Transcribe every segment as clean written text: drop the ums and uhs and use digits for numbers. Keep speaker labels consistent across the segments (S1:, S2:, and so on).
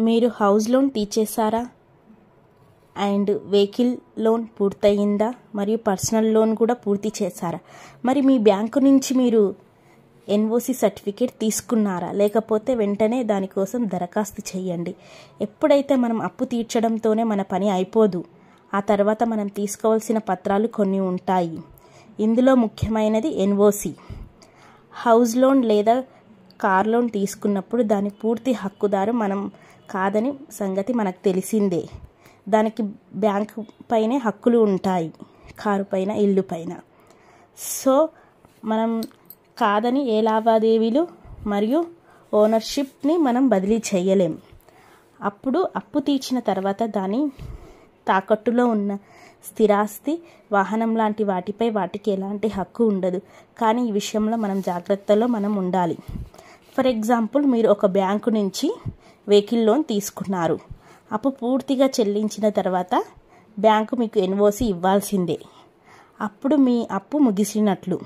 S1: మీరు house loan తీర్చేశారా and vehicle loan పూర్తయిందా మరియు పర్సనల్ లోన్ కూడా పూర్తి చేశారా? మరి మీ బ్యాంకు నుంచి మీరు ఎన్ఓసి సర్టిఫికేట్ తీసుకున్నారా? లేకపోతే వెంటనే దానికోసం దరఖాస్తు చేయండి. ఎప్పుడైతే మనం అప్పు తీర్చడంతోనే మన పని అయిపోదు. ఆ తర్వాత మనం తీసుకోవాల్సిన పత్రాలు కొన్ని ఉంటాయి. ఇందులో ముఖ్యమైనది ఎన్ఓసి. హౌస్ లోన్ లేదా కార్ లోన్ తీసుకున్నప్పుడు దాని పూర్తి హక్కుదారు మనం కాదని సంగతి మనకు తెలిసిందే. దానికి బ్యాంకు పైనే హక్కులు ఉంటాయి, కారు పైన, ఇల్లు పైన. సో మనం కాదని ఏ లావాదేవీలు మరియు ఓనర్షిప్ని మనం బదిలీ చేయలేం. అప్పుడు అప్పు తీర్చిన తర్వాత దాని తాకట్టులో ఉన్న స్థిరాస్తి, వాహనం లాంటి వాటికి ఎలాంటి హక్కు ఉండదు. కానీ ఈ విషయంలో మనం జాగ్రత్తలో ఉండాలి. ఫర్ ఎగ్జాంపుల్, మీరు ఒక బ్యాంకు నుంచి వెహికల్ లోన్ తీసుకున్నారు. అప్పు పూర్తిగా చెల్లించిన తర్వాత బ్యాంకు మీకు ఎన్ఓసి ఇవ్వాల్సిందే. అప్పుడు మీ అప్పు ముగిసినట్లు.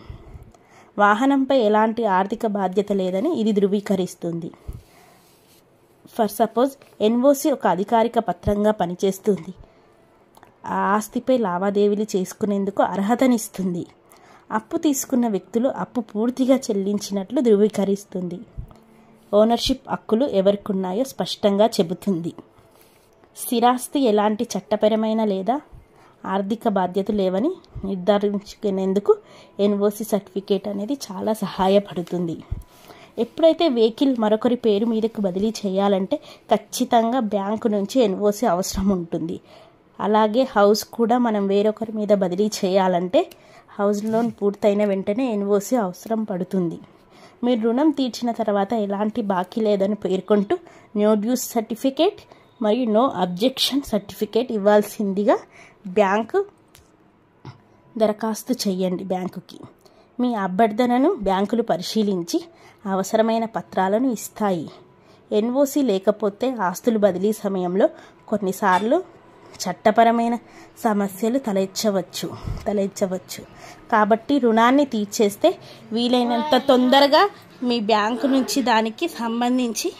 S1: వాహనంపై ఎలాంటి ఆర్థిక బాధ్యత లేదని ఇది ధృవీకరిస్తుంది. ఫర్ సపోజ్, ఎన్ఓసి ఒక అధికారిక పత్రంగా పనిచేస్తుంది. ఆ ఆస్తిపై లావాదేవీలు చేసుకునేందుకు అర్హతనిస్తుంది. అప్పు తీసుకున్న వ్యక్తులు అప్పు పూర్తిగా చెల్లించినట్లు ధృవీకరిస్తుంది. ఓనర్షిప్ హక్కులు ఎవరికున్నాయో స్పష్టంగా చెబుతుంది. స్థిరాస్తి ఎలాంటి చట్టపరమైన లేదా ఆర్థిక బాధ్యతలు లేవని నిర్ధారించుకునేందుకు ఎన్ఓసి సర్టిఫికేట్ అనేది చాలా సహాయపడుతుంది. ఎప్పుడైతే వెహికల్ మరొకరి పేరు మీదకు బదిలీ చేయాలంటే ఖచ్చితంగా బ్యాంకు నుంచి ఎన్ఓసి అవసరం ఉంటుంది. అలాగే హౌస్ కూడా మనం వేరొకరి మీద బదిలీ చేయాలంటే హౌస్ లోన్ పూర్తయిన వెంటనే ఎన్ఓసి అవసరం పడుతుంది. మీరు రుణం తీర్చిన తర్వాత ఎలాంటి బాకీ లేదని పేర్కొంటూ నో డ్యూస్ సర్టిఫికేట్ మరియు నో అబ్జెక్షన్ సర్టిఫికేట్ ఇవ్వాల్సిందిగా దరఖాస్తు చేయండి బ్యాంకుకి. మీ అభ్యర్థనను బ్యాంకులు పరిశీలించి అవసరమైన పత్రాలను ఇస్తాయి. ఎన్ఓసి లేకపోతే ఆస్తులు బదిలీ సమయంలో కొన్నిసార్లు చట్టపరమైన సమస్యలు తలెత్తవచ్చు. కాబట్టి రుణాన్ని తీర్చేస్తే వీలైనంత తొందరగా మీ బ్యాంకు నుంచి దానికి సంబంధించి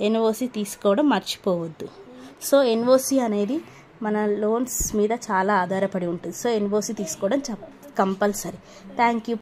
S1: ఎన్ఓసి తీసుకోవడం మర్చిపోవద్దు. సో ఎన్ఓసి అనేది మన లోన్స్ మీద చాలా ఆధారపడి ఉంటుంది. సో ఎన్ఓసి తీసుకోవడం కంపల్సరీ. Thank you.